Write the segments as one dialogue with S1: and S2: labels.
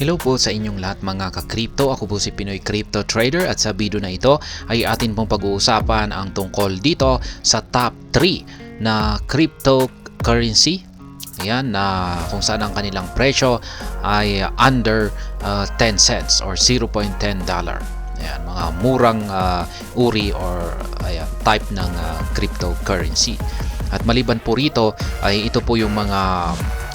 S1: Hello po sa inyong lahat mga ka-crypto. Ako po si Pinoy Crypto Trader at sa video na ito ay atin pong pag-uusapan ang tungkol dito sa top 3 na cryptocurrency. Ayan, na kung saan ang kanilang presyo ay under 10 cents or $0.10. Ayan, mga murang uri or ayan, type ng cryptocurrency. At maliban po rito ay ito po yung mga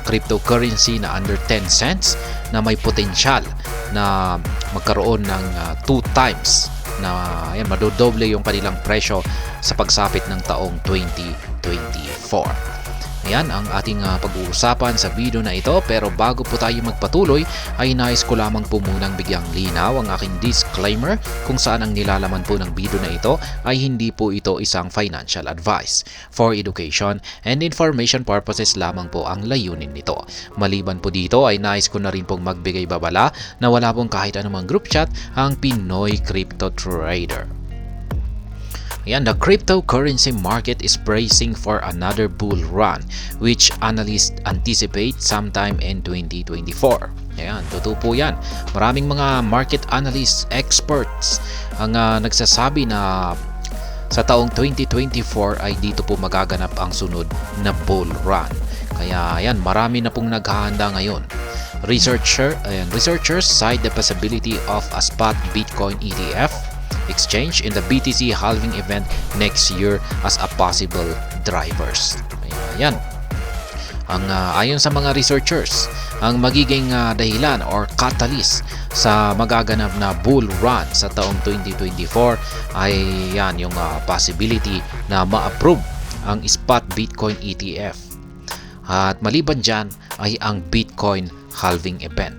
S1: cryptocurrency na under 10 cents na may potensyal na magkaroon ng 2 times na ayan, madodoble yung kanilang presyo sa pagsapit ng taong 2024. Ayan ang ating pag-uusapan sa video na ito, pero bago po tayo magpatuloy ay nais ko lamang po munang bigyang linaw ang aking disclaimer kung saan ang nilalaman po ng video na ito ay hindi po ito isang financial advice. For education and information purposes lamang po ang layunin nito. Maliban po dito ay nais ko na rin pong magbigay babala na wala pong kahit anumang group chat ang Pinoy Crypto Trader. Ayan, the cryptocurrency market is bracing for another bull run which analysts anticipate sometime in 2024. Ayan, totoo po yan. Maraming mga market analysts, experts ang nagsasabi na sa taong 2024 ay dito po magaganap ang sunod na bull run. Kaya ayan, marami na pong naghahanda ngayon. Researchers cite the possibility of a spot Bitcoin ETF exchange in the BTC halving event next year as a possible drivers. Ayan. Ayon sa mga researchers, ang magiging dahilan or catalyst sa magaganap na bull run sa taong 2024 ay yan yung possibility na ma-approve ang spot Bitcoin ETF. At maliban dyan ay ang Bitcoin halving event.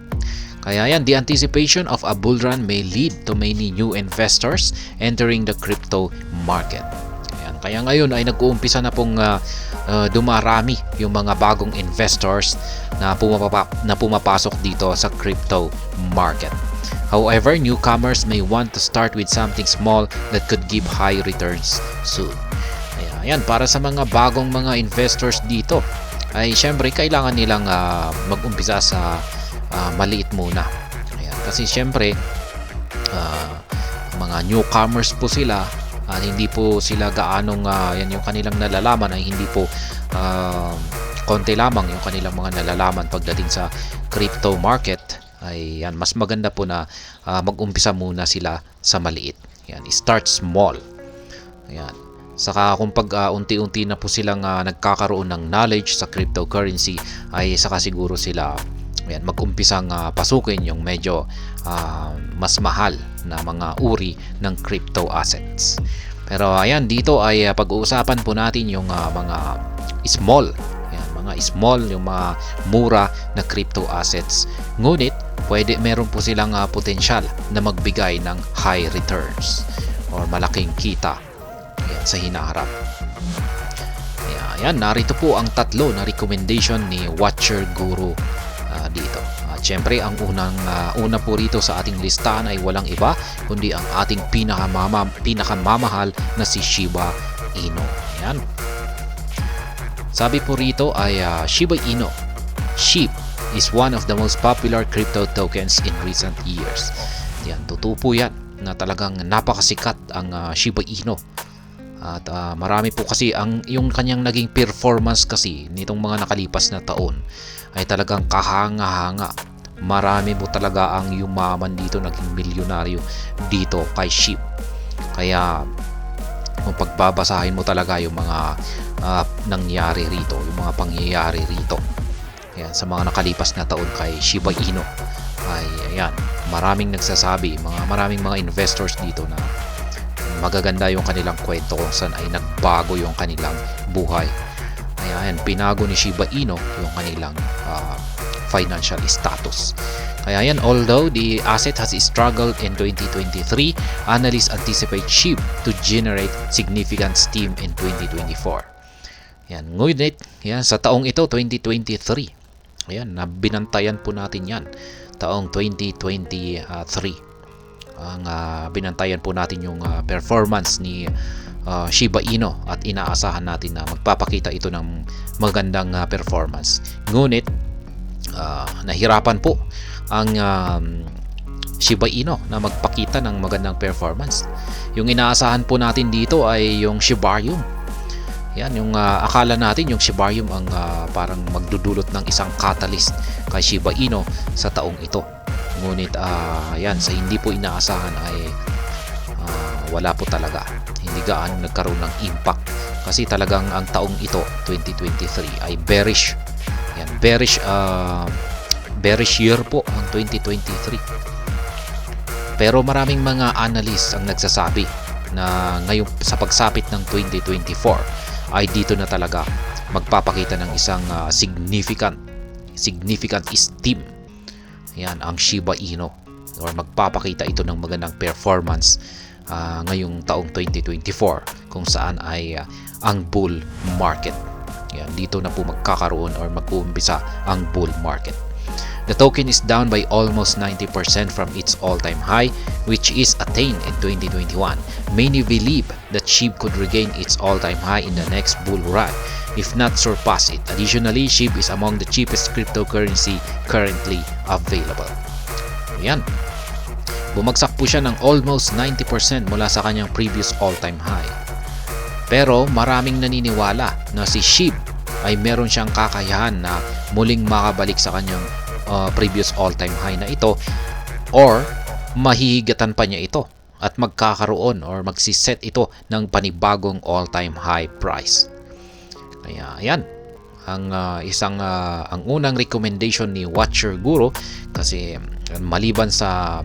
S1: Kaya yan, the anticipation of a bull run may lead to many new investors entering the crypto market. Ayan, kaya ngayon ay nag-uumpisa na pong dumarami yung mga bagong investors na pumapasok dito sa crypto market. However, newcomers may want to start with something small that could give high returns soon. Ayan, para sa mga bagong mga investors dito, ay syempre kailangan nilang mag-umpisa sa maliit muna. Ayan, kasi syempre mga newcomers po sila at hindi po sila gaanong yan yung kanilang nalalaman ay hindi po konti lamang yung kanilang mga nalalaman pagdating sa crypto market. Ay yan, mas maganda po na mag-umpisa muna sila sa maliit. Yan, start small. Ayan. Saka kung pag unti-unti na po silang nagkakaroon ng knowledge sa cryptocurrency ay saka siguro sila ayan, mag-umpisang pasukin yung medyo mas mahal na mga uri ng crypto assets. Pero ayan, dito ay pag-uusapan po natin yung mga small. Ayan, mga small, yung mga mura na crypto assets. Ngunit, meron po silang potensyal na magbigay ng high returns or malaking kita ayan, sa hinaharap. Ayan, narito po ang tatlo na recommendation ni Watcher Guru dito. Siyempre, ang una po rito sa ating listahan ay walang iba kundi ang ating pinakamamahal na si Shiba Inu. Ayan. Sabi po rito ay Shiba Inu. SHIB is one of the most popular crypto tokens in recent years. Ayan, totoo po yan na talagang napakasikat ang Shiba Inu. At marami po kasi yung kanyang naging performance kasi nitong mga nakalipas na taon ay talagang kahanga-hanga. Marami po talaga ang yumaman dito, naging milyonaryo dito kay SHIB. Kaya kung pagbabasahin mo talaga yung mga nangyari rito, yung mga pangyayari rito, ayan, sa mga nakalipas na taon kay Shiba Inu ay ayan, maraming nagsasabi, maraming mga investors dito na magaganda yung kanilang kwento kung saan ay nagbago yung kanilang buhay. Ayan, pinago ni Shiba Inu yung kanilang financial status. Kaya yan, although the asset has struggled in 2023, analysts anticipate SHIB to generate significant steam in 2024. Yan, ngunit yan, sa taong ito, 2023, ayan, binantayan po natin yan, taong 2023. Ang binantayan po natin yung performance ni Shiba Inu at inaasahan natin na magpapakita ito ng magandang performance. Ngunit nahirapan po ang Shiba Inu na magpakita ng magandang performance. Yung inaasahan po natin dito ay yung Shibarium. Yan, yung akala natin yung Shibarium ang parang magdudulot ng isang catalyst kay Shiba Inu sa taong ito. Ngunit yan, sa hindi po inaasahan ay wala po talaga. Hindi gaano nagkaroon ng impact kasi talagang ang taong ito 2023 ay bearish. Yan, bearish year po ang 2023. Pero maraming mga analysts ang nagsasabi na ngayon sa pagsapit ng 2024 ay dito na talaga magpapakita ng isang significant esteem. Yan ang Shiba Inu, or magpapakita ito ng magandang performance ngayong taong 2024 kung saan ay ang bull market. Yan, dito na po magkakaroon or mag-uumpisa ang bull market. The token is down by almost 90% from its all-time high, which is attained in 2021. Many believe that SHIB could regain its all-time high in the next bull run, if not surpass it. Additionally, SHIB is among the cheapest cryptocurrency currently available. Ayan. Bumagsak po siya ng almost 90% mula sa kanyang previous all-time high. Pero maraming naniniwala na si SHIB ay meron siyang kakayahan na muling makabalik sa kanyang previous all-time high na ito, or mahihigatan pa niya ito at magkakaroon or magsiset ito ng panibagong all-time high price. Kaya ayan ang ang unang recommendation ni Watcher Guru, kasi maliban sa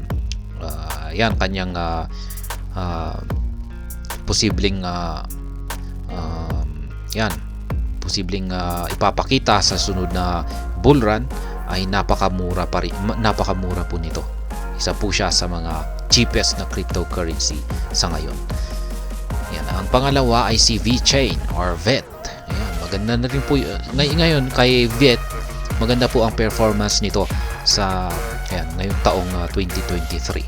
S1: yan kanyang posibleng ipapakita sa sunod na bull run, ay napakamura po nito. Isa po siya sa mga cheapest na cryptocurrency sa ngayon. Yan. Ang pangalawa ay si VeChain or VET. Ayan, maganda na rin po ngayon kay VET. Maganda po ang performance nito sa ngayong taong 2023.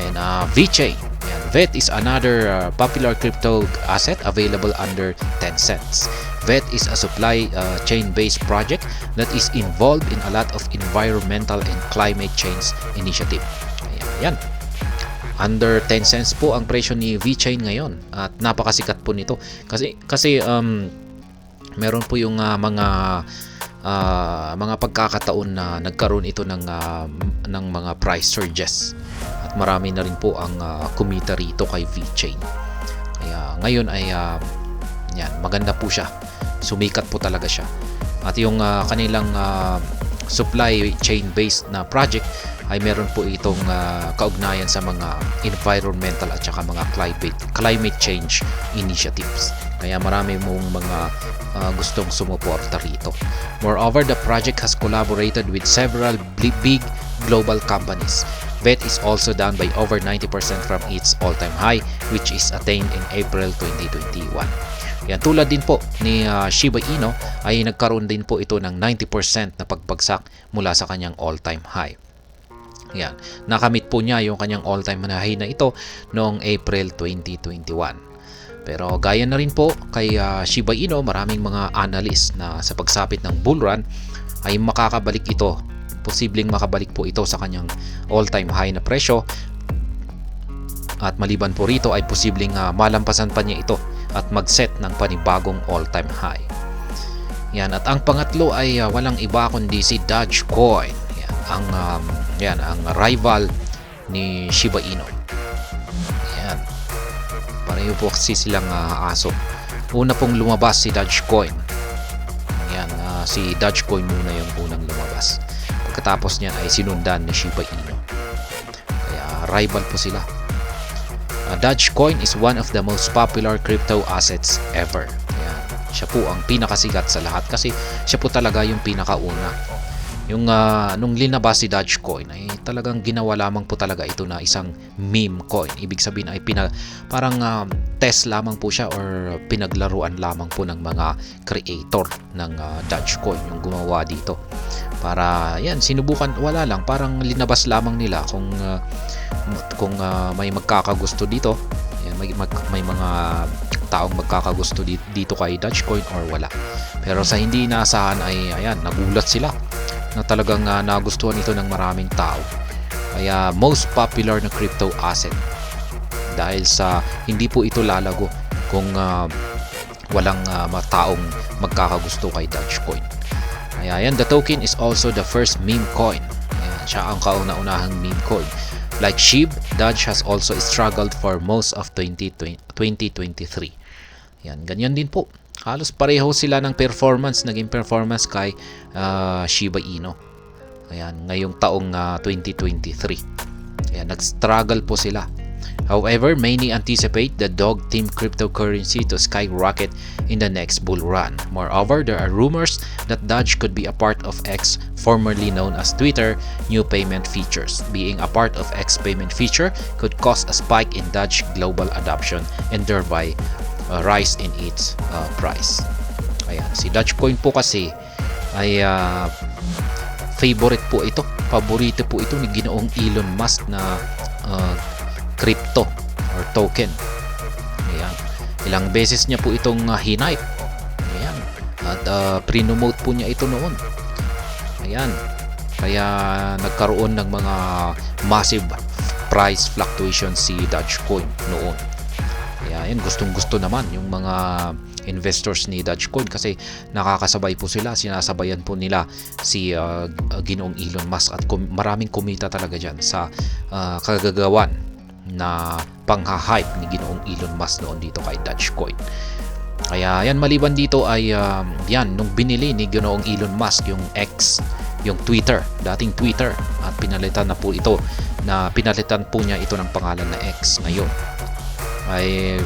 S1: Ayan, VeChain. Ayan, VET is another popular crypto asset available under Tencent. VET is a supply chain-based project that is involved in a lot of environmental and climate change initiative. Ayan. Under 10 cents po ang presyo ni VeChain ngayon at napakasikat po nito kasi meron po yung mga pagkakataon na nagkaroon ito ng mga price surges at marami na rin po ang kumita rito kay VeChain. Kaya ngayon ay yan, maganda po siya. Sumikat po talaga siya. At yung kanilang supply chain based na project ay meron po itong kaugnayan sa mga environmental at saka mga climate change initiatives. Kaya marami mong mga gustong sumuporta rito. Moreover, the project has collaborated with several big global companies. VET is also down by over 90% from its all-time high, which is attained in April 2021. Yan, tulad din po ni Shiba Inu ay nagkaroon din po ito ng 90% na pagbagsak mula sa kanyang all-time high. Yan, nakamit po niya yung kanyang all-time high na ito noong April 2021. Pero gaya na rin po kay Shiba Inu, maraming mga analyst na sa pagsapit ng bull run ay makakabalik ito. Posibleng makabalik po ito sa kanyang all-time high na presyo. At maliban po rito ay posibleng malampasan pa niya ito at mag-set ng panibagong all-time high. Yan, at ang pangatlo ay walang iba kundi si Dogecoin. Yan, ang rival ni Shiba Inu. Yan. Pareho po kasi silang aso. Una pong lumabas si Dogecoin. Yan, si Dogecoin muna yung unang lumabas. Pagkatapos niyan ay sinundan ni Shiba Inu. Kaya rival po sila. Dogecoin is one of the most popular crypto assets ever. Ayan. Siya po ang pinakasikat sa lahat kasi siya po talaga yung pinakauna. Yung nung linabas si Dogecoin ay talagang ginawa lamang po talaga ito na isang meme coin. Ibig sabihin ay parang test lamang po siya or pinaglaruan lamang po ng mga creator ng Dogecoin yung gumawa dito. Para yan, sinubukan, wala lang, parang linabas lamang nila kung may magkakagusto dito. Yan, may mga taong magkakagusto dito kay Dogecoin or wala. Pero sa hindi inaasahan ay ayan, nagulat sila na talagang nagustuhan ito ng maraming tao. Kaya most popular na crypto asset dahil sa hindi po ito lalago kung walang taong magkakagusto kay Dogecoin. Kaya yan, the token is also the first meme coin. Ayan, siya ang kauna-unahang meme coin. Like SHIB, Doge has also struggled for most of 2023. Yan, ganyan din po. Halos pareho sila ng naging performance kay Shiba Inu. Ayan, ngayong taong 2023. Ayan, nag-struggle po sila. However, many anticipate the dog team cryptocurrency to skyrocket in the next bull run. Moreover, there are rumors that Doge could be a part of X, formerly known as Twitter, new payment features. Being a part of X payment feature could cause a spike in Doge global adoption and thereby a rise in its price. Ayan, si Dogecoin po kasi ay paborito po ito ni Ginoong Elon Musk na crypto or token. Ayan. Ilang beses niya po itong hinipe. Ayan. At prinomote po niya ito noon. Ayan. Kaya nagkaroon ng mga massive price fluctuation si Dogecoin noon. Kaya yan, gustong-gusto naman yung mga investors ni Dogecoin kasi nakakasabay po sila, sinasabayan po nila si Ginoong Elon Musk at maraming kumita talaga dyan sa kagagawan na pangha-hype ni Ginoong Elon Musk noon dito kay Dogecoin. Kaya yan, maliban dito ay yan, nung binili ni Ginoong Elon Musk yung X, yung Twitter, dating Twitter, at pinalitan na po ito, pinalitan po niya ito ng pangalan na X ngayon, ay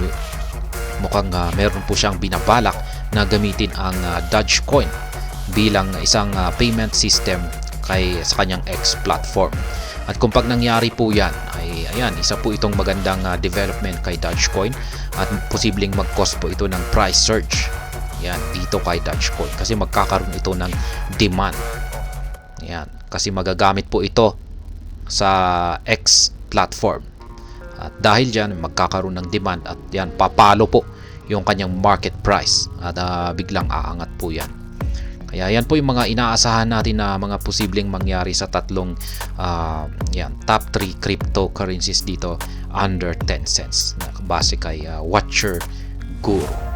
S1: mukhang meron po siyang binabalak na gamitin ang Dogecoin bilang isang payment system sa kanyang X platform. At kung pag nangyari po yan, ay ayan, isa po itong magandang development kay Dogecoin at posibleng mag-cause po ito ng price surge. Yan, dito kay Dogecoin kasi magkakaroon ito ng demand. Yan, kasi magagamit po ito sa X platform. At dahil dyan, magkakaroon ng demand at yan, papalo po yung kanyang market price at biglang aangat po yan. Kaya yan po yung mga inaasahan natin na mga posibleng mangyari sa tatlong top 3 cryptocurrencies dito under 10 cents na base kay Watcher Guru.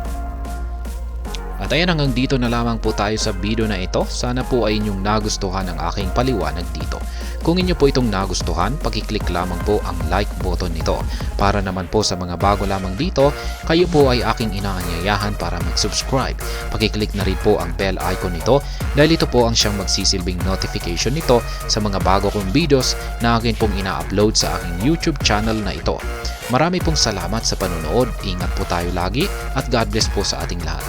S1: At ayan, hanggang dito na lamang po tayo sa video na ito. Sana po ay inyong nagustuhan ang aking paliwanag dito. Kung inyo po itong nagustuhan, pakiclick lamang po ang like button nito. Para naman po sa mga bago lamang dito, kayo po ay aking inaanyayahan para mag-subscribe. Pakiclick na rin po ang bell icon nito dahil ito po ang siyang magsisilbing notification nito sa mga bago kong videos na akin pong ina-upload sa aking YouTube channel na ito. Marami pong salamat sa panonood. Ingat po tayo lagi at God bless po sa ating lahat.